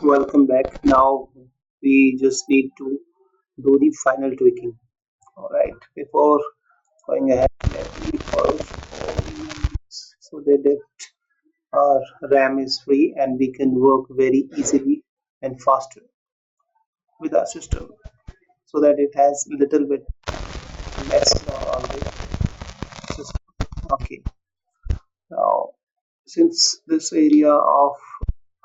Welcome back. Now we just need to do the final tweaking. Alright, before going ahead, let me pause so that our RAM is free and we can work very easily and faster with our system so that it has a little bit less on the system. Okay, now since this area of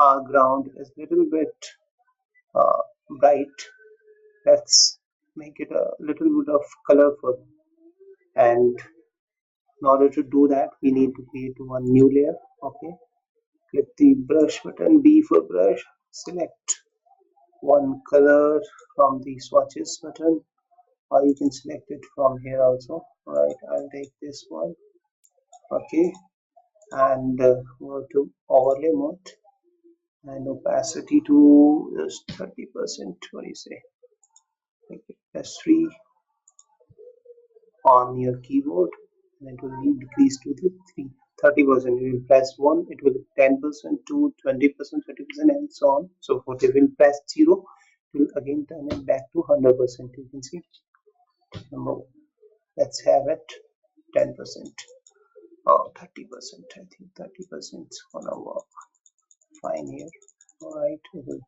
our ground is a little bit uh, bright, let's make it a little bit of colorful, and in order to do that we need to create one new layer. Okay, click the brush button, B for brush, select one color from the swatches button, or you can select it from here also. Right, I'll take this one. Okay, and go to overlay mode and opacity to just 30%. What do you say? Make it S3 on your keyboard, and it will decrease to the 30%. You will press 1, it will 10% to 20%, 30%, and so on. So forth. If you press 0, it will again turn it back to 100%. You can see. Now, let's have it 10% or 30%. I think 30% is gonna work fine here. Alright, we will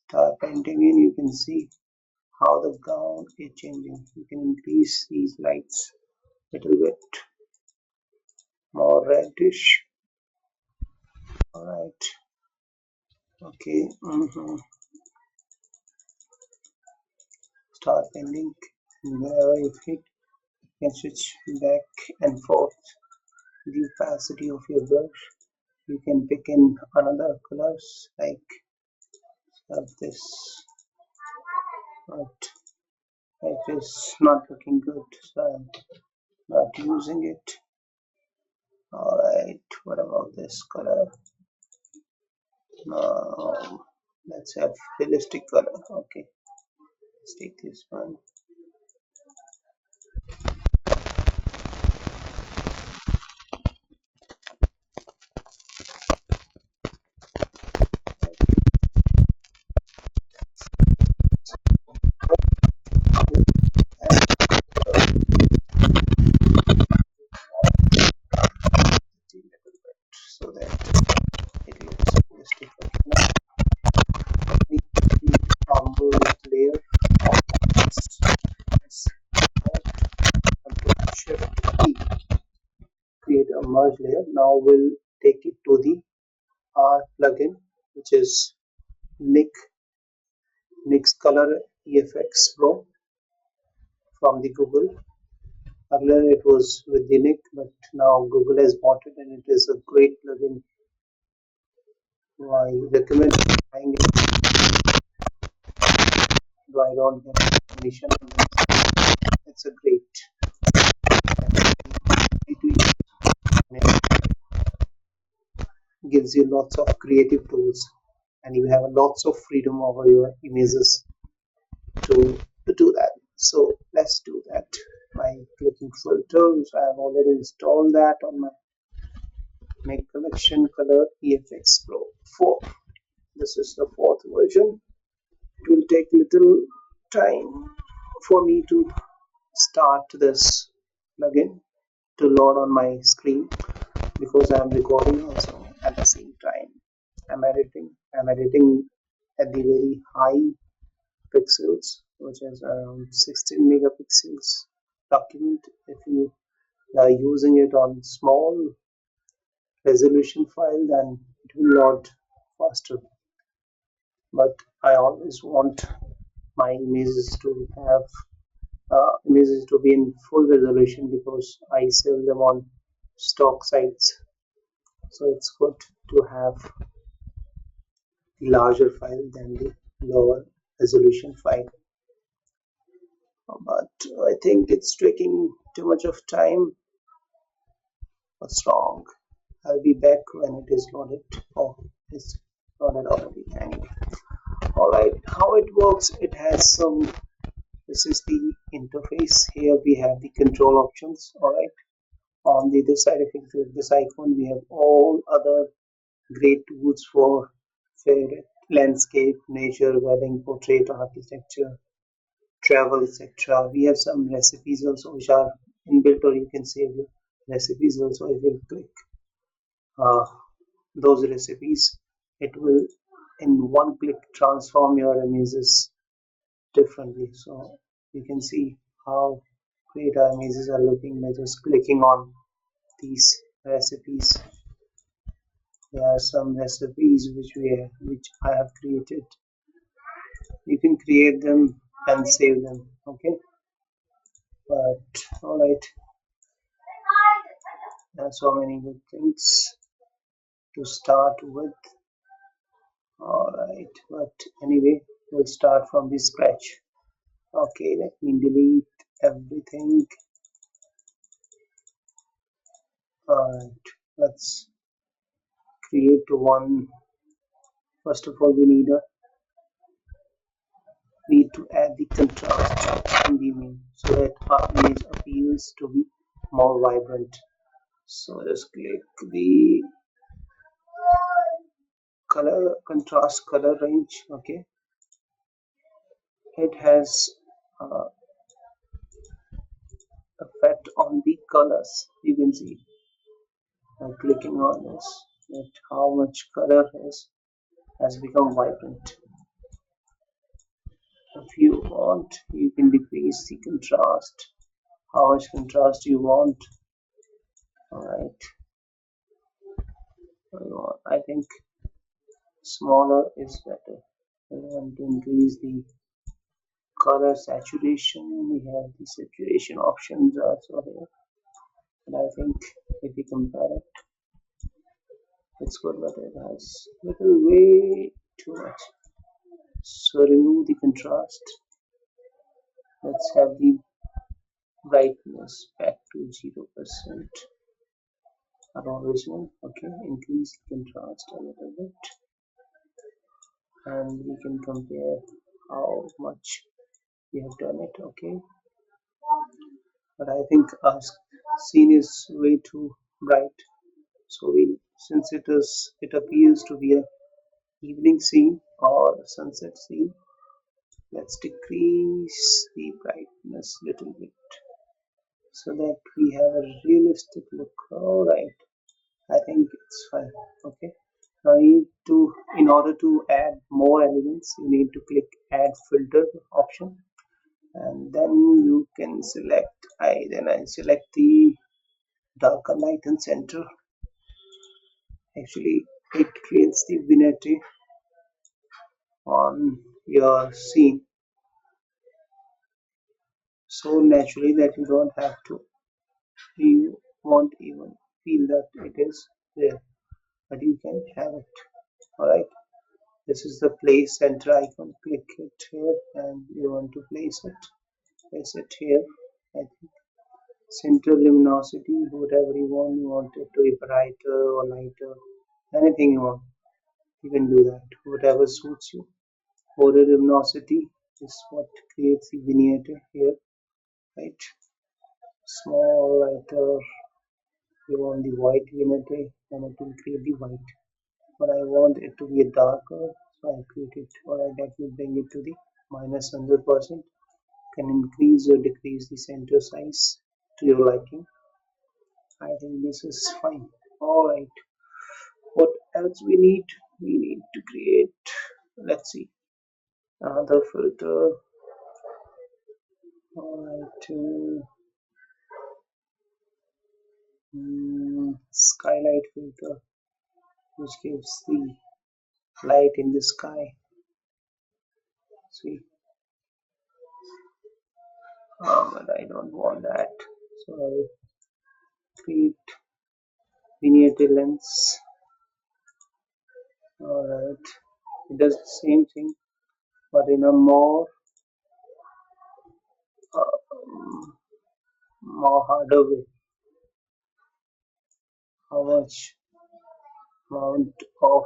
start painting in. You can see how the ground is changing. You can increase these lights a little bit more reddish. Alright, okay, start painting. Wherever you hit, you can switch back and forth the opacity of your brush. You can pick in another colors like this, but it is not looking good, so I'm not using it. Alright, what about this color? Now let's have realistic color. Okay, let's take this one. So that it looks realistic. We need a merge layer of this. Shift E, create a merge layer. Now we'll take it to the R plugin, which is Nik's Color Efx Pro from the Google. Earlier it was with the Nik, but now Google has bought it and it is a great plugin. I recommend buying it. Though I don't get commission on this. It's a great. Gives you lots of creative tools, and you have lots of freedom over your images to do that. So let's do that by clicking filter, which I have already installed that on my collection color Efx Pro 4. This is the 4th version. It will take little time for me to start this plugin to load on my screen because I am recording also at the same time. I'm editing at the very high pixels, which is around 16 megapixels document. If you are using it on small resolution file, then it will load faster. But I always want my images to have images to be in full resolution because I sell them on stock sites. So it's good to have the larger file than the lower resolution file. But I think it's taking too much of time. What's wrong? I'll be back when it is loaded. Oh, it's loaded already. Anyway, alright, how it works, it has some, this is the interface. Here we have the control options. Alright, on the other side, if you click this icon, we have all other great tools for landscape, nature, wedding, portrait, architecture, travel, etc. We have some recipes also which are inbuilt, or you can save your recipes also. If you click uh, those recipes, it will in one click transform your images differently. So you can see how great our images are looking by just clicking on these recipes. There are some recipes which I have created. You can create them and save them. Okay, but all right, there are so many good things to start with. All right, but anyway, we'll start from the scratch. Okay, let me delete everything. All right, let's create one. First of all, we need to add the contrast in the image so that our image appears to be more vibrant. So just click the color contrast color range. Okay, it has effect on the colors. You can see by clicking on this that how much color has become vibrant. If you want, you can decrease the contrast, how much contrast you want. All right, I think smaller is better. I want to increase the color saturation. We have the saturation options also here, and I think if we compare it, it's good, but it has little way too much. So remove the contrast. Let's have the brightness back to 0% original. Okay, increase the contrast a little bit, and we can compare how much we have done it. Okay, but I think our scene is way too bright, so since it appears to be a evening scene or sunset scene, let's decrease the brightness little bit so that we have a realistic look. All right, I think it's fine. Okay, now you need to, in order to add more elements, you need to click add filter option, and then you can select I select the darker light and center. Actually, it creates the vignette on your scene so naturally that you don't have to, you won't even feel that it is there, but you can have it. All right, this is the place center icon. Click it here, and you want to place it here. I think center luminosity, whatever you want it to be brighter or lighter, anything you want, you can do that, whatever suits you. Border luminosity is what creates the vignette here, right? Small, lighter, you want the white vignette, and it will create the white. But I want it to be a darker, so I create it. Alright, let me bring it to the minus 100%. Can increase or decrease the center size to your liking. I think this is fine. Alright, what else we need? We need to create, let's see, another filter. Alright, skylight filter, which gives the light in the sky. See, but I don't want that, so I will create vignette lens. Alright, it does the same thing, but in a more harder way. How much amount of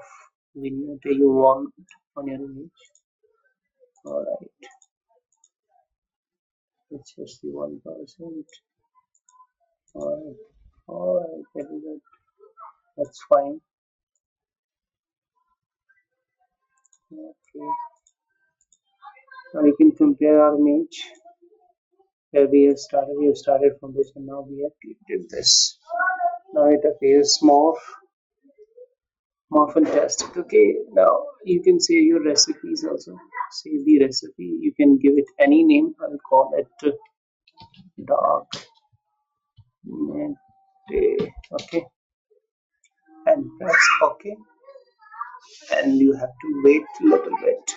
vignette you want on your image? Alright, it's just the 1%. Alright, very good. That's fine. Okay, now we can compare our image where we have started. We have started from this, and now we have created this. Now it appears more fantastic. Okay, now you can save your recipes also. Save the recipe. You can give it any name. I'll call it dark Nete. Okay, and press OK. And you have to wait a little bit,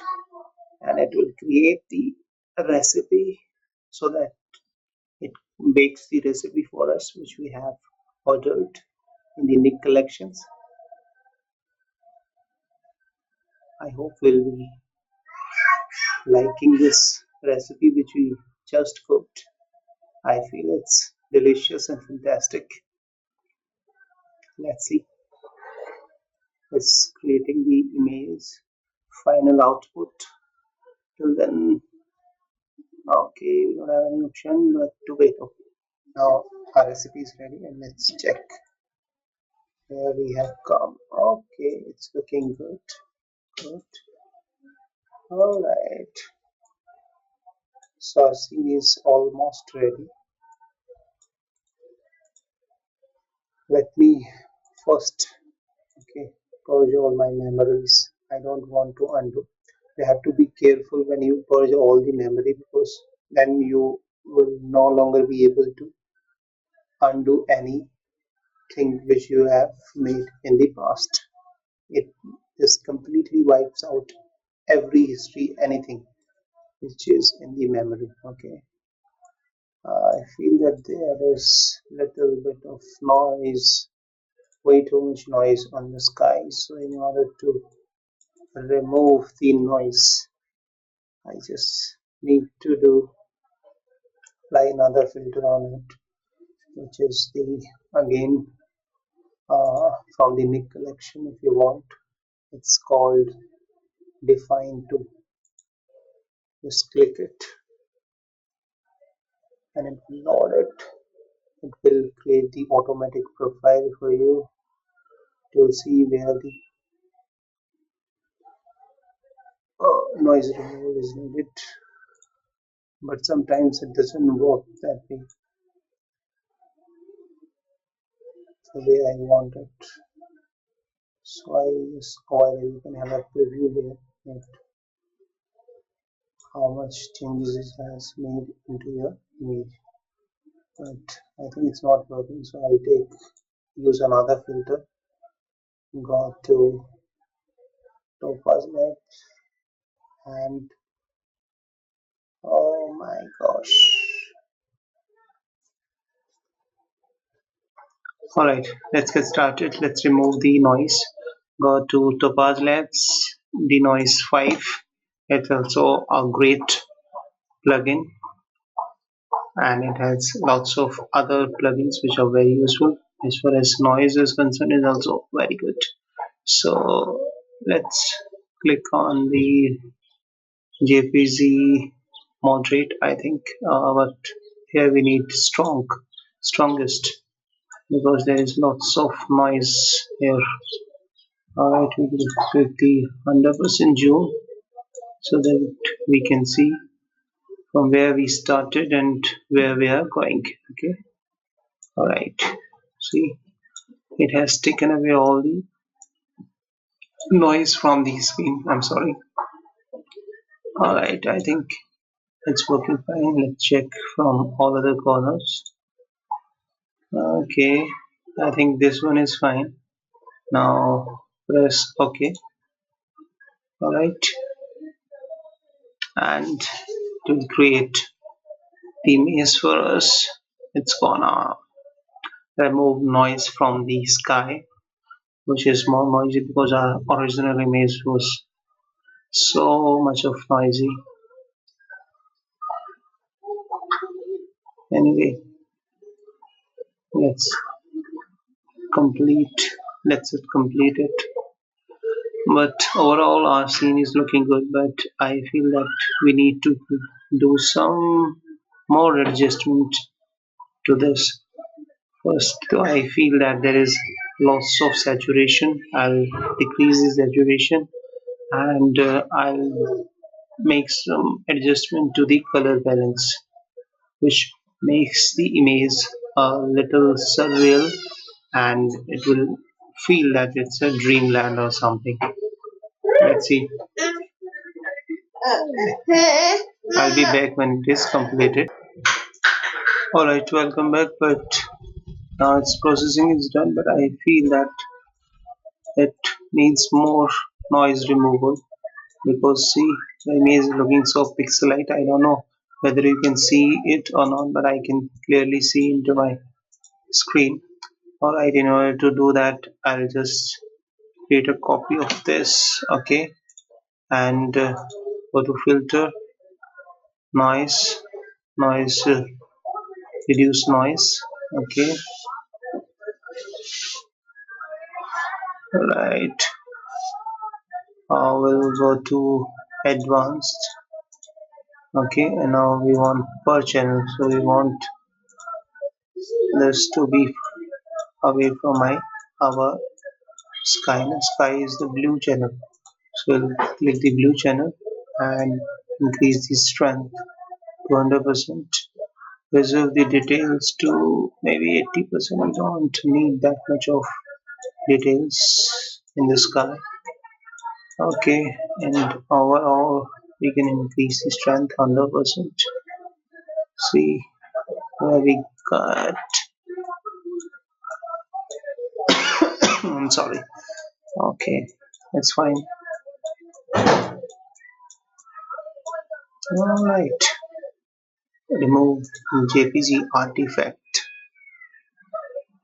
and it will create the recipe so that it bakes the recipe for us, which we have ordered in the Nik collections. I hope we'll be liking this recipe which we just cooked. I feel it's delicious and fantastic. Let's see. It's creating the image final output. Till then, okay, we don't have any option but to wait. Okay, now our recipe is ready, and let's check where we have come. Okay, it's looking good. Good. All right. So our scene is almost ready. Let me first, okay, purge all my memories. I don't want to undo. You have to be careful when you purge all the memory, because then you will no longer be able to undo anything which you have made in the past. It just completely wipes out every history, anything which is in the memory. Okay, I feel that there is little bit of noise, way too much noise on the sky. So in order to remove the noise, I just need to apply another filter on it, which is the again from the Nik collection. If you want, it's called Define 2. Just click it, and it will load it. It will create the automatic profile for you to see where the noise removal is needed. But sometimes it doesn't work that way, the way I want it. So I just go ahead, you can have a preview here that how much changes it has made into your image. But I think it's not working, so I'll use another filter. Go to Topaz Lab, and oh my gosh. Alright, let's get started. Let's remove the noise. Go to Topaz Labs, Denoise 5. It's also a great plugin, and it has lots of other plugins which are very useful. As far as noise is concerned, is also very good. So let's click on the JPG moderate, I think, but here we need strongest, because there is lots of noise here. Alright, we will click the 100% zoom so that we can see from where we started and where we are going. Okay, alright, see, it has taken away all the noise from the screen. I'm sorry. Alright, I think it's working fine. Let's check from all other corners. Okay, I think this one is fine. Now press OK. Alright, and to create the image for us, it's gonna remove noise from the sky, which is more noisy because our original image was so much of noisy. Anyway, let's complete complete it. But overall our scene is looking good, but I feel that we need to do some more adjustment to this. First, I feel that there is lots of saturation. I'll decrease the saturation and I'll make some adjustment to the color balance, which makes the image a little surreal, and it will feel that it's a dreamland or something. Let's see. I'll be back when it is completed. Alright, welcome back, but now its processing is done, but I feel that it needs more noise removal because see, the image is looking so pixelite. I don't know whether you can see it or not, but I can clearly see into my screen. Alright, in order to do that, I'll just create a copy of this, okay, and go to filter, noise, reduce noise, okay, right. We'll go to advanced, okay, and now we want per channel, so we want this to be away from our sky. And sky is the blue channel, so we'll click the blue channel and increase the strength to 100%. Reserve the details to maybe 80%. We don't need that much of details in the sky. Okay, and overall we can increase the strength 100%. See where we got. I'm sorry. Okay, that's fine. Alright, remove JPG artifact.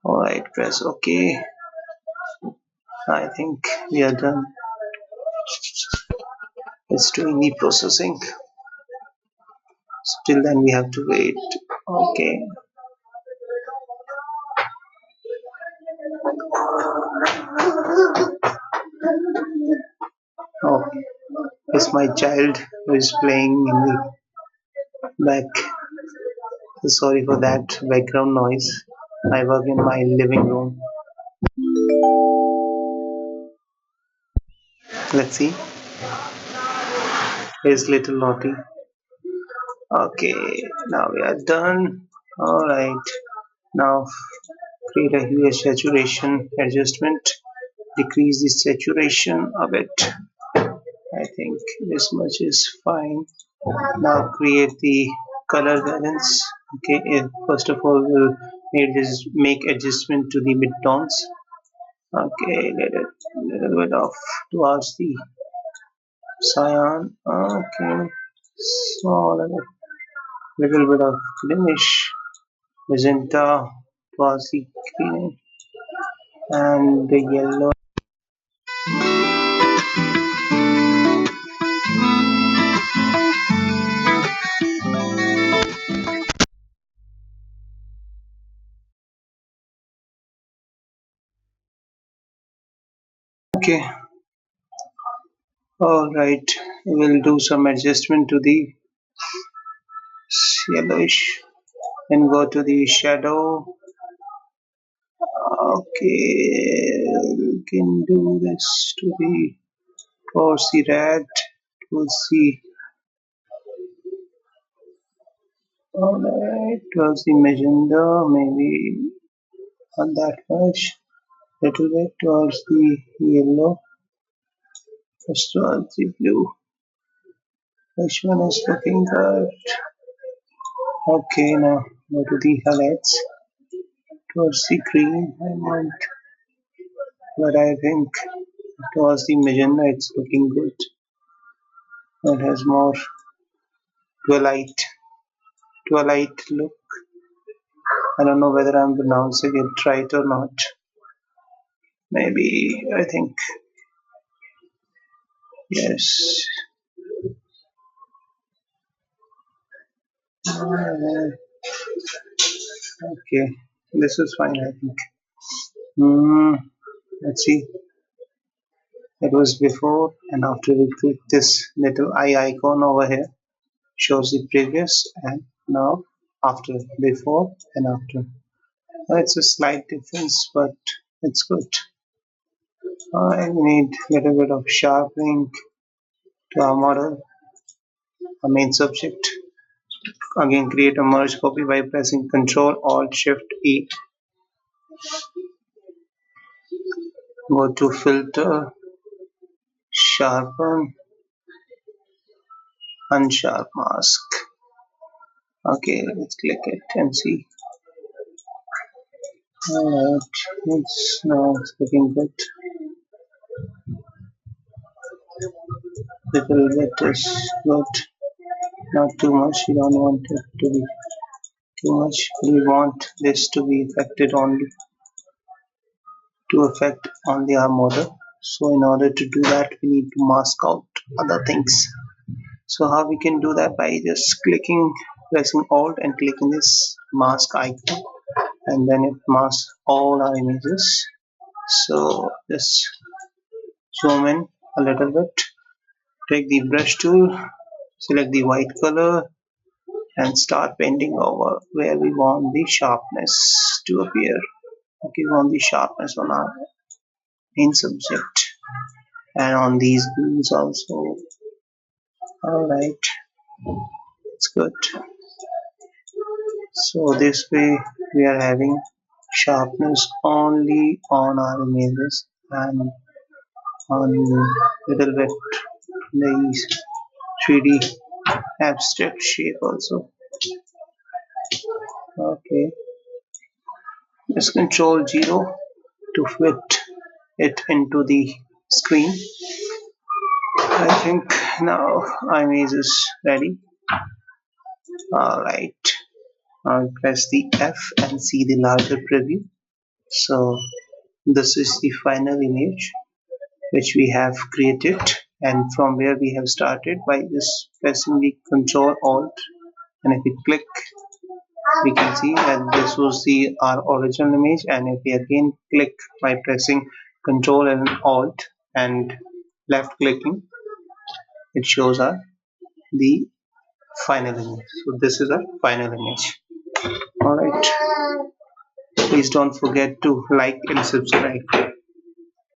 Alright, press OK. I think we are done. It's doing the processing. Till then we have to wait. Okay. Oh, it's my child who is playing in the back. Sorry for that background noise. I work in my living room. Let's see. Here's little naughty. Okay, now we are done. Alright. Now create a hue saturation adjustment. Decrease the saturation a bit. I think this much is fine. Now create the color balance. Okay, first of all we'll make adjustment to the midtones. Okay, let it little bit off towards the cyan. Okay, small little bit of greenish magenta towards the green and the yellow. Okay, all right. We'll do some adjustment to the yellowish and go to the shadow. Okay, we can do this to the towards the red, towards the alright, towards the magenta, maybe not that much. Little bit towards the yellow, just towards the blue. Which one is looking good? Okay, now go to the highlights. Towards the green, I want, but I think towards the magenta, it's looking good. It has more twilight look. I don't know whether I'm pronouncing it right or not. Maybe I think yes. Okay, this is fine. I think. Let's see. It was before and after we click this little eye icon over here. Shows the previous and now after, before and after. It's a slight difference, but it's good. I need a little bit of sharpening to our model, our main subject. Again, create a merge copy by pressing Ctrl Alt Shift E. Go to filter, sharpen, unsharp mask. Okay, let's click it and see. Alright, it's looking good. Little bit is good, not too much. We don't want it to be too much. We want this to be affected only to affect only our model. So in order to do that, we need to mask out other things. So how we can do that? By just pressing Alt and clicking this mask icon, and then it masks all our images. So just zoom in a little bit, take the brush tool, select the white color, and start painting over where we want the sharpness to appear. Okay, we want the sharpness on our main subject and on these blues also. Alright, it's good. So this way we are having sharpness only on our images and on little bit the 3D abstract shape also. Okay, just Control 0 to fit it into the screen. I think now our image is ready. Alright, I'll press the F and see the larger preview. So this is the final image which we have created, and from where we have started by just pressing the Control Alt, and if we click we can see that this was the our original image, and if we again click by pressing Control and Alt and left clicking, it shows us the final image. So this is a final image. Alright, please don't forget to like and subscribe.